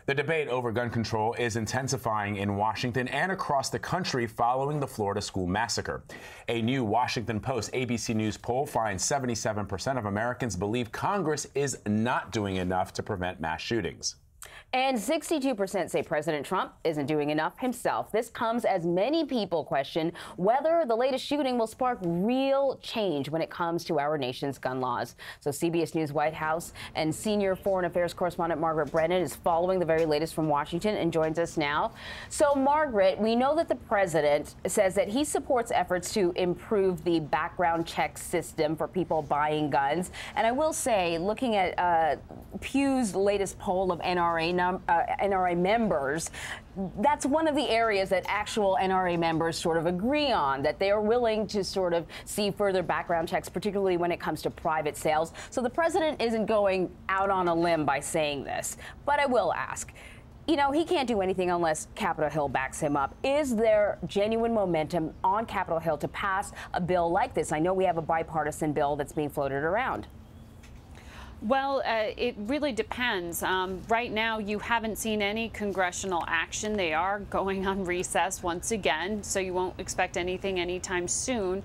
The debate over gun control is intensifying in Washington and across the country following the Florida school massacre. A new Washington Post ABC News poll finds 77% of Americans believe Congress is not doing enough to prevent mass shootings. And 62% say President Trump isn't doing enough himself. This comes as many people question whether the latest shooting will spark real change when it comes to our nation's gun laws. So CBS News White House and senior foreign affairs correspondent Margaret Brennan is following the very latest from Washington and joins us now. So, Margaret, we know that the president says that he supports efforts to improve the background check system for people buying guns. And I will say, looking at Pew's latest poll of NRA members, that's one of the areas that actual NRA members sort of agree on, that they are willing to sort of see further background checks, particularly when it comes to private sales. So the president isn't going out on a limb by saying this. But I will ask, you know, he can't do anything unless Capitol Hill backs him up. Is there genuine momentum on Capitol Hill to pass a bill like this? I know we have a bipartisan bill that's being floated around. Well, it really depends. Right now, you haven't seen any congressional action. They are going on recess once again, so you won't expect anything anytime soon.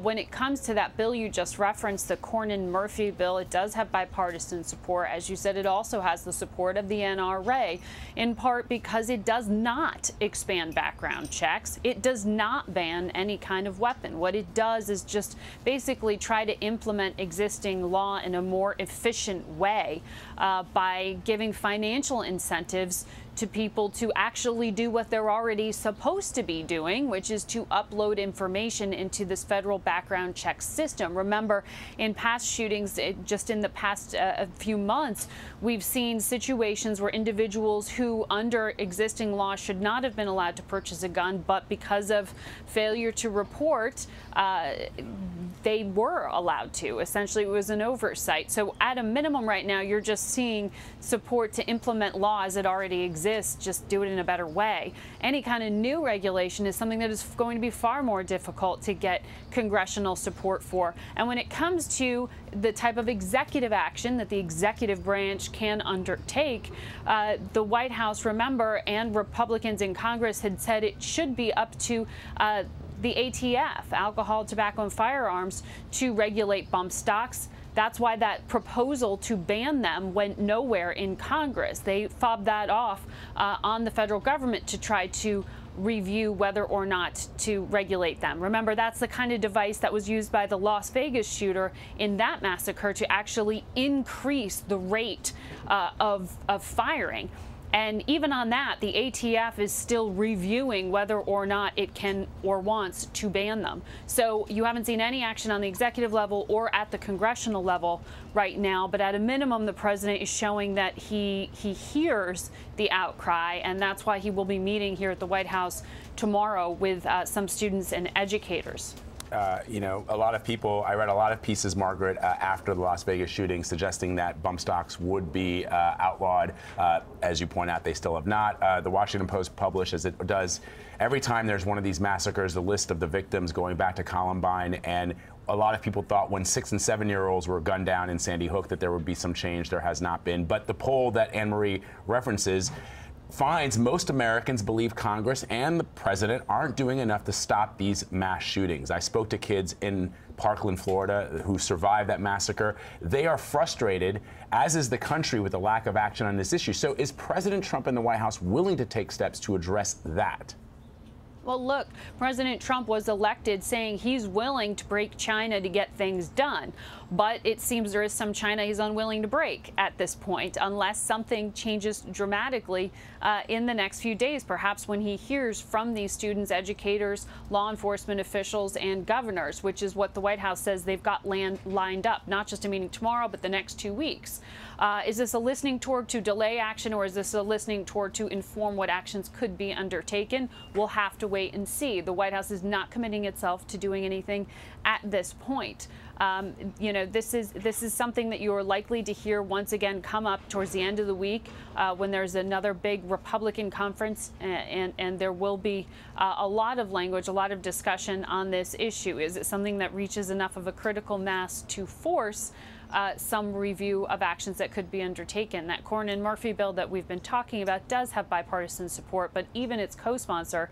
When it comes to that bill you just referenced, the Cornyn-Murphy bill, it does have bipartisan support. As you said, it also has the support of the NRA, in part because it does not expand background checks. It does not ban any kind of weapon. What it does is just basically try to implement existing law in a more efficient way by giving financial incentives to people to actually do what they're already supposed to be doing, which is to upload information into this federal background check system. Remember, in past shootings, just in the past few months, we've seen situations where individuals who, under existing law, should not have been allowed to purchase a gun, but because of failure to report, they were allowed to. Essentially, it was an oversight. So at a minimum right now, you're just seeing support to implement laws that already exist, just do it in a better way. Any kind of new regulation is something that is going to be far more difficult to get congressional support for. And when it comes to the type of executive action that the executive branch can undertake, the White House, remember, and Republicans in Congress had said it should be up to the ATF, alcohol, tobacco, and firearms, to regulate bump stocks. That's why that proposal to ban them went nowhere in Congress. They fobbed that off on the federal government to try to review whether or not to regulate them. Remember, that's the kind of device that was used by the Las Vegas shooter in that massacre to actually increase the rate of firing. And even on that, the ATF is still reviewing whether or not it can or wants to ban them. So you haven't seen any action on the executive level or at the congressional level right now. But at a minimum, the president is showing that he hears the outcry, and that's why he will be meeting here at the White House tomorrow with some students and educators. You know, a lot of people, I read a lot of pieces, Margaret, after the Las Vegas shooting suggesting that bump stocks would be outlawed. As you point out, they still have not. The Washington Post published, as it does every time there's one of these massacres, the list of the victims going back to Columbine. And a lot of people thought when 6- and 7-year-olds were gunned down in Sandy Hook that there would be some change. There has not been. But the poll that Anne-Marie references finds most Americans believe Congress and the president aren't doing enough to stop these mass shootings. I spoke to kids in Parkland, Florida, who survived that massacre. They are frustrated, as is the country, with the lack of action on this issue. So is President Trump and the White House willing to take steps to address that? Well, look, President Trump was elected saying he's willing to break China to get things done. But it seems there is some China he's unwilling to break at this point, unless something changes dramatically in the next few days, perhaps when he hears from these students, educators, law enforcement officials, and governors, which is what the White House says they've got lined up, not just a meeting tomorrow, but the next 2 weeks. Is this a listening toward to delay action, or is this a listening toward to inform what actions could be undertaken? We'll have to wait and see. The White House is not committing itself to doing anything at this point. You know, this is something that you are likely to hear once again come up towards the end of the week when there's another big Republican conference, and there will be a lot of language, a lot of discussion on this issue. Is it something that reaches enough of a critical mass to force some review of actions that could be undertaken. That Cornyn-Murphy bill that we've been talking about does have bipartisan support, but even its co-sponsor,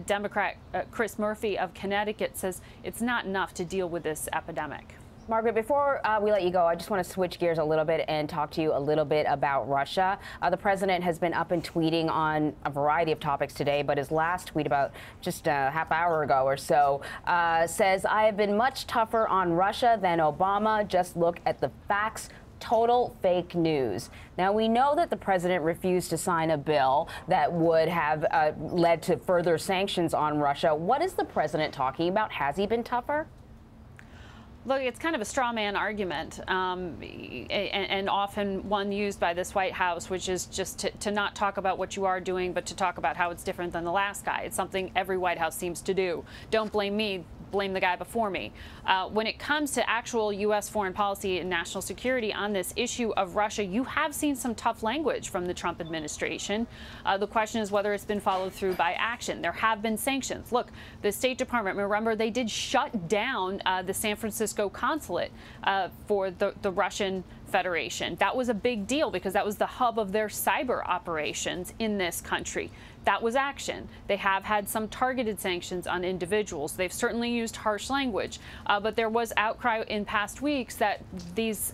Democrat Chris Murphy of Connecticut, says it's not enough to deal with this epidemic. Margaret, before we let you go, I just want to switch gears a little bit and talk to you a little bit about Russia. The president has been up and tweeting on a variety of topics today, but his last tweet about just a half hour ago or so says, "I have been much tougher on Russia than Obama. Just look at the facts. Total fake news." Now, we know that the president refused to sign a bill that would have led to further sanctions on Russia. What is the president talking about? Has he been tougher? Look, it's kind of a straw man argument, and often one used by this White House, which is just to not talk about what you are doing, but to talk about how it's different than the last guy. It's something every White House seems to do. Don't blame me. Blame the guy before me. When it comes to actual U.S. foreign policy and national security on this issue of Russia, you have seen some tough language from the Trump administration. The question is whether it's been followed through by action. There have been sanctions. Look, the State Department, remember, they did shut down the San Francisco consulate for the Russian Federation. That was a big deal because that was the hub of their cyber operations in this country. That was action. They have had some targeted sanctions on individuals. They've certainly used harsh language, but there was outcry in past weeks that this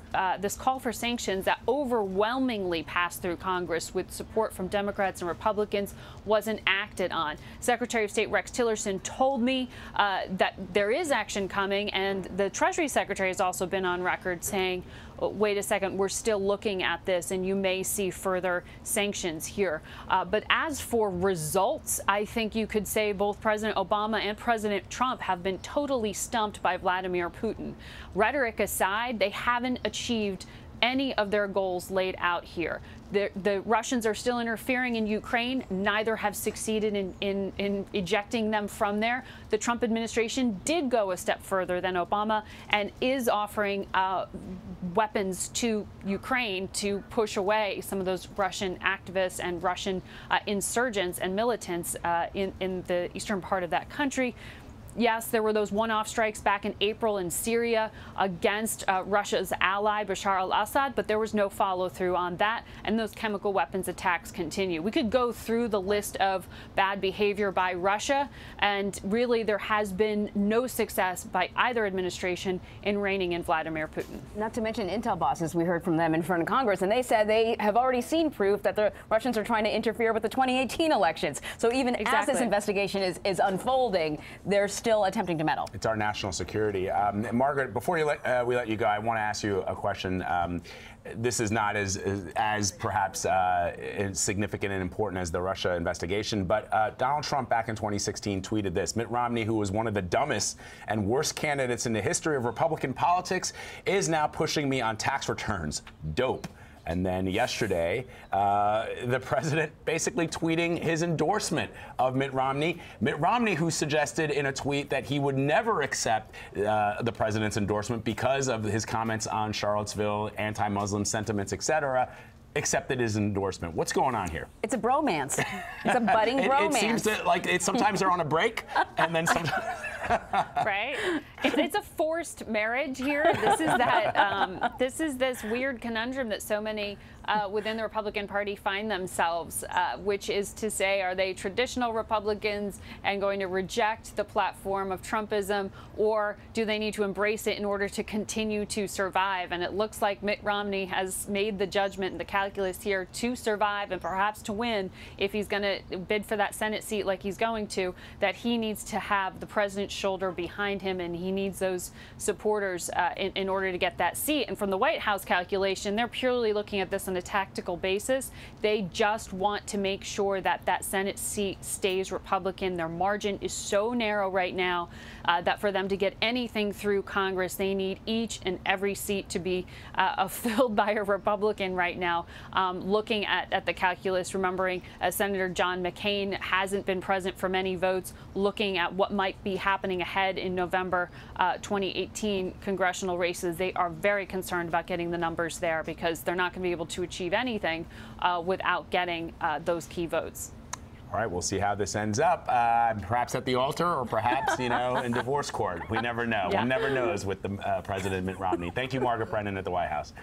call for sanctions that overwhelmingly passed through Congress with support from Democrats and Republicans wasn't acted on. Secretary of State Rex Tillerson told me that there is action coming, and the Treasury Secretary has also been on record saying, wait a second, we're still looking at this, and you may see further sanctions here. But as for results, I think you could say both President Obama and President Trump have been totally stumped by Vladimir Putin. Rhetoric aside, they haven't achieved any of their goals laid out here. The Russians are still interfering in Ukraine. Neither have succeeded in ejecting them from there. The Trump administration did go a step further than Obama and is offering weapons to Ukraine to push away some of those Russian activists and Russian insurgents and militants in the eastern part of that country. Yes, there were those one-off strikes back in April in Syria against Russia's ally, Bashar al-Assad, but there was no follow-through on that, and those chemical weapons attacks continue. We could go through the list of bad behavior by Russia, and really there has been no success by either administration in reining in Vladimir Putin. Not to mention intel bosses, we heard from them in front of Congress, and they said they have already seen proof that the Russians are trying to interfere with the 2018 elections. So even as this investigation is unfolding, there's still attempting to meddle. It's our national security. Margaret, before we let you go, I want to ask you a question. This is not as perhaps significant and important as the Russia investigation, but Donald Trump back in 2016 tweeted this: Mitt Romney, who was one of the dumbest and worst candidates in the history of Republican politics, is now pushing me on tax returns. Dope. And then yesterday, the president basically tweeting his endorsement of Mitt Romney. Mitt Romney, who suggested in a tweet that he would never accept the president's endorsement because of his comments on Charlottesville, anti-Muslim sentiments, etc., accepted his endorsement. What's going on here? It's a bromance. It's a budding bromance. It seems to, like, sometimes they're on a break, and then sometimes... Right? It's a forced marriage here. This is that. This is this weird conundrum that so many within the Republican Party find themselves, which is to say, are they traditional Republicans and going to reject the platform of Trumpism, or do they need to embrace it in order to continue to survive? And it looks like Mitt Romney has made the judgment and the calculus here to survive and perhaps to win, if he's going to bid for that Senate seat like he's going to, that he needs to have the president's shoulder behind him, and he needs those supporters in order to get that seat. And from the White House calculation, they're purely looking at this on a tactical basis. They just want to make sure that that Senate seat stays Republican. Their margin is so narrow right now that for them to get anything through Congress, they need each and every seat to be filled by a Republican right now. Looking at the calculus, remembering Senator John McCain hasn't been present for many votes, looking at what might be happening ahead in November 2018 congressional races, they are very concerned about getting the numbers there, because they're not going to be able to achieve anything without getting those key votes. All right, we'll see how this ends up. Perhaps at the altar, or perhaps, you know, in divorce court. We never know. Yeah. One never knows with the President Mitt Romney. Thank you, Margaret Brennan at the White House.